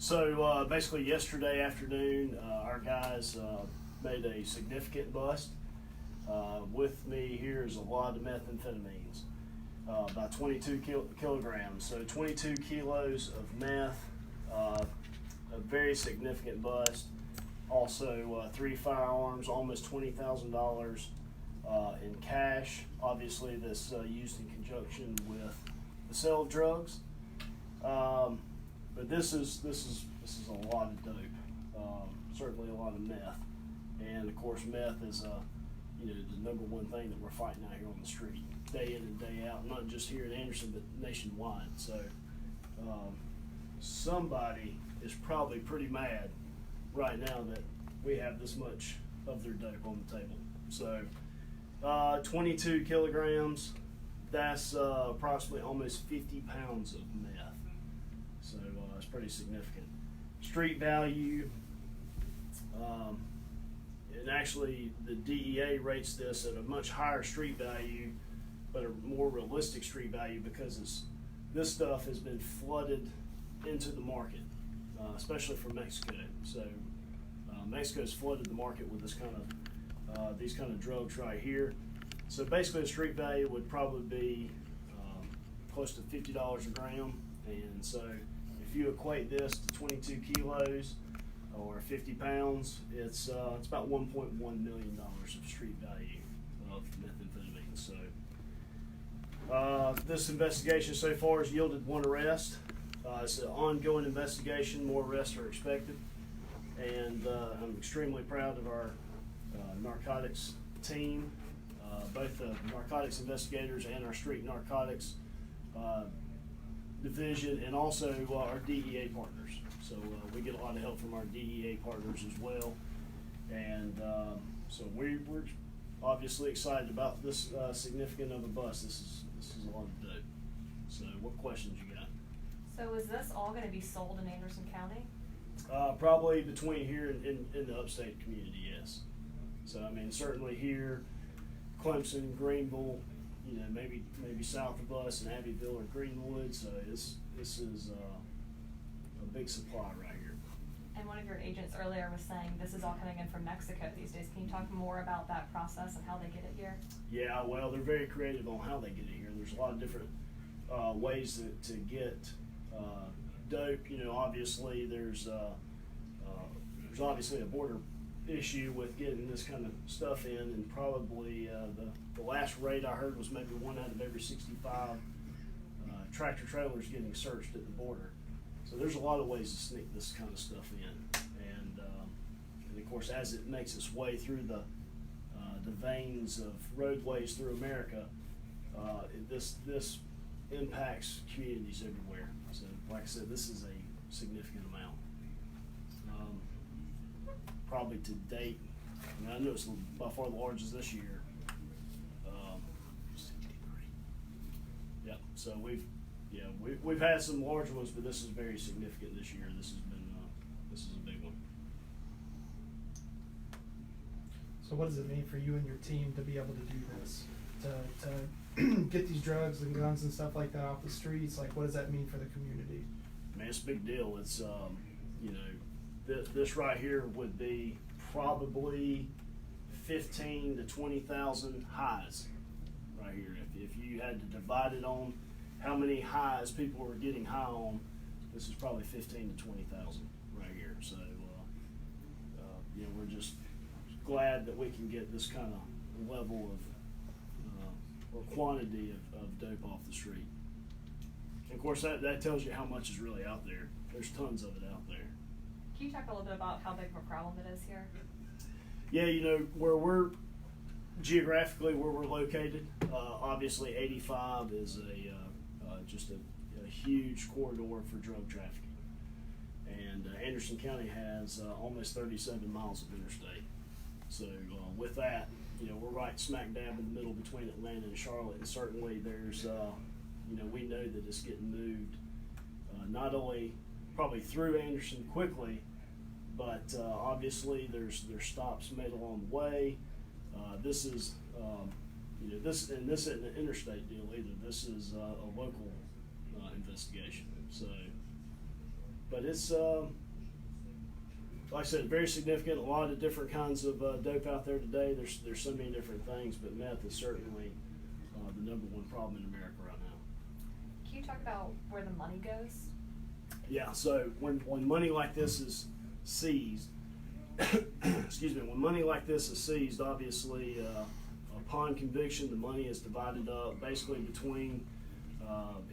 So basically yesterday afternoon, our guys made a significant bust. With me here is a lot of methamphetamines, about 22 kilograms. So 22 kilos of meth, a very significant bust. Also 3 firearms, almost $20,000 in cash. Obviously this used in conjunction with the sale of drugs. But this is a lot of dope, certainly a lot of meth, and of course meth is the number one thing that we're fighting out here on the street, day in and day out, not just here in Anderson but nationwide. So somebody is probably pretty mad right now that we have this much of their dope on the table. So 22 kilograms, that's approximately almost 50 pounds of meth. So it's pretty significant. Street value, and actually the DEA rates this at a much higher street value, but a more realistic street value because this stuff has been flooded into the market, especially from Mexico. So Mexico's flooded the market with this kind of these kind of drugs right here. So basically the street value would probably be close to $50 a gram. And so if you equate this to 22 kilos or 50 pounds, it's about $1.1 million of street value of methamphetamine. So this investigation so far has yielded 1 arrest. It's an ongoing investigation. More arrests are expected. And I'm extremely proud of our narcotics team, both the narcotics investigators and our street narcotics division, and also our DEA partners. So we get a lot of help from our DEA partners as well, and so we're obviously excited about this significant of a bust. This is a lot of dope. So what questions you got? So is this all going to be sold in Anderson County? Probably between here and in the upstate community, yes. So I mean certainly here, Clemson, Greenville, maybe south of us in Abbeville or Greenwood. So this is a big supply right here. And one of your agents earlier was saying this is all coming in from Mexico these days. Can you talk more about that process and how they get it here? Yeah, well, they're very creative on how they get it here. There's a lot of different ways to get dope. Obviously there's obviously a border issue with getting this kind of stuff in, and probably the last rate I heard was maybe 1 out of every 65 tractor trailers getting searched at the border. So there's a lot of ways to sneak this kind of stuff in, and of course as it makes its way through the veins of roadways through America, this impacts communities everywhere. So like I said, this is a significant amount. Probably to date, I know it's by far the largest this year. Yeah, so we've had some larger ones, but this is very significant this year. This is a big one. So what does it mean for you and your team to be able to do this, to get these drugs and guns and stuff like that off the streets? Like, what does that mean for the community? Man, it's a big deal. It's this right here would be probably 15 to 20,000 highs right here. If you had to divide it on how many highs people were getting high on, this is probably 15 to 20,000 right here. So we're just glad that we can get this kind of level of or quantity of dope off the street. And of course that tells you how much is really out there. There's tons of it out there. Can you talk a little bit about how big of a problem it is here? Yeah, where we're geographically where we're located, obviously 85 is just a huge corridor for drug trafficking, and Anderson County has almost 37 miles of interstate. So with that, we're right smack dab in the middle between Atlanta and Charlotte, and certainly there's we know that it's getting moved not only probably through Anderson quickly, but obviously there's stops made along the way. This is this isn't an interstate deal either. This is a local investigation. So but it's like I said, very significant. A lot of different kinds of dope out there today. There's so many different things, but meth is certainly the number one problem in America right now. Can you talk about where the money goes? Yeah. So when money like this is seized, excuse me, when money like this is seized, obviously upon conviction, the money is divided up basically between.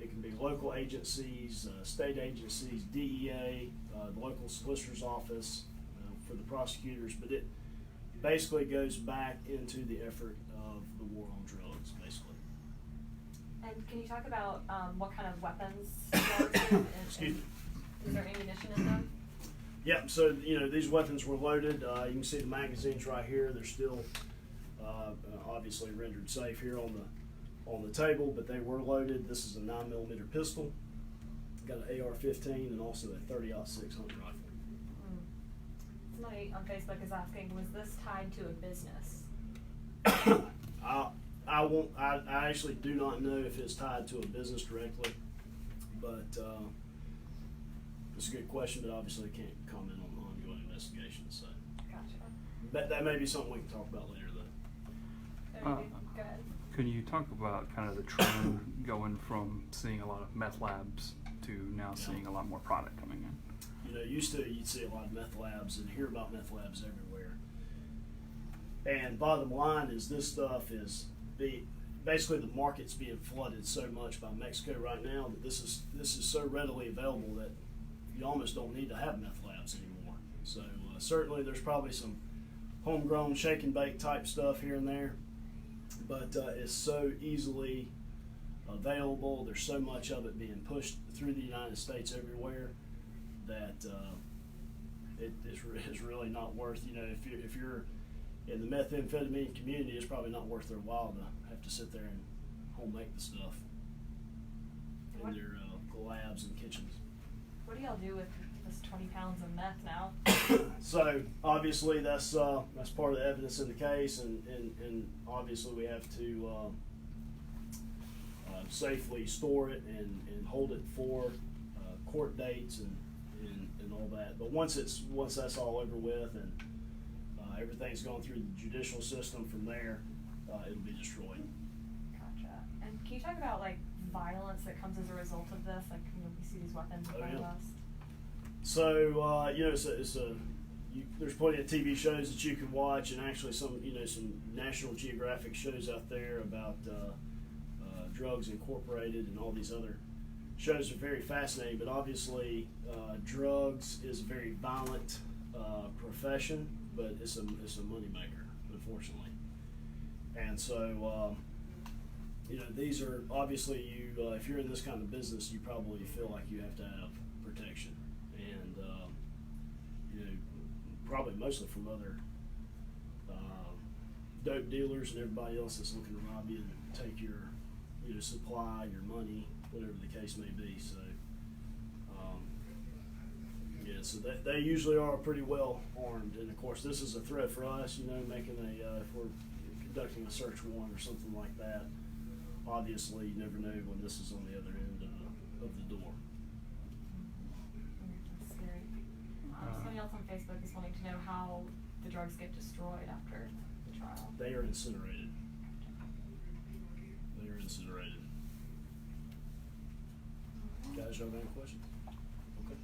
It can be local agencies, state agencies, DEA, the local solicitor's office for the prosecutors, but it basically goes back into the effort of the war on drugs, basically. And can you talk about what kind of weapons and Excuse me. is there ammunition in them? Yep, so these weapons were loaded. You can see the magazines right here. They're still obviously rendered safe here on the table, but they were loaded. This is a 9mm pistol. Got an AR-15 and also a 30-06 hunting rifle. Somebody on Facebook is asking, was this tied to a business? I actually do not know if it's tied to a business directly, but it's a good question, but obviously I can't comment on the ongoing investigations. So Gotcha. but that may be something we can talk about later, though. Go ahead. Can you talk about kind of the trend going from seeing a lot of meth labs to now seeing a lot more product coming in? Used to you'd see a lot of meth labs and hear about meth labs everywhere. And bottom line is this stuff is basically the market's being flooded so much by Mexico right now that this is so readily available that you almost don't need to have meth labs anymore. So certainly there's probably some homegrown shake and bake type stuff here and there, but it's so easily available. There's so much of it being pushed through the United States everywhere that it's really not worth. If you're in the methamphetamine community, it's probably not worth their while to have to sit there and home make the stuff in their labs and kitchens. What do y'all do with this 20 pounds of meth now? So obviously that's part of the evidence in the case, and obviously we have to safely store it and hold it for court dates and all that. But once that's all over with and everything's gone through the judicial system from there, it'll be destroyed. Gotcha. And can you talk about like violence that comes as a result of this? Like we see these weapons in front of us. So there's plenty of TV shows that you can watch, and actually some National Geographic shows out there about Drugs Incorporated, and all these other shows are very fascinating. But obviously, drugs is a very violent profession, but it's a money maker, unfortunately. And so these are obviously if you're in this kind of business, you probably feel like you have to have protection, and probably mostly from other dope dealers and everybody else that's looking to rob you and take your supply, your money, whatever the case may be. So so they usually are pretty well armed, and of course this is a threat for us. Making if we're conducting a search warrant or something like that, obviously you never know when this is on the other end of the door. That's scary. Somebody else on Facebook is wanting to know how the drugs get destroyed after the trial. They are incinerated. Guys, y'all have any questions? Okay.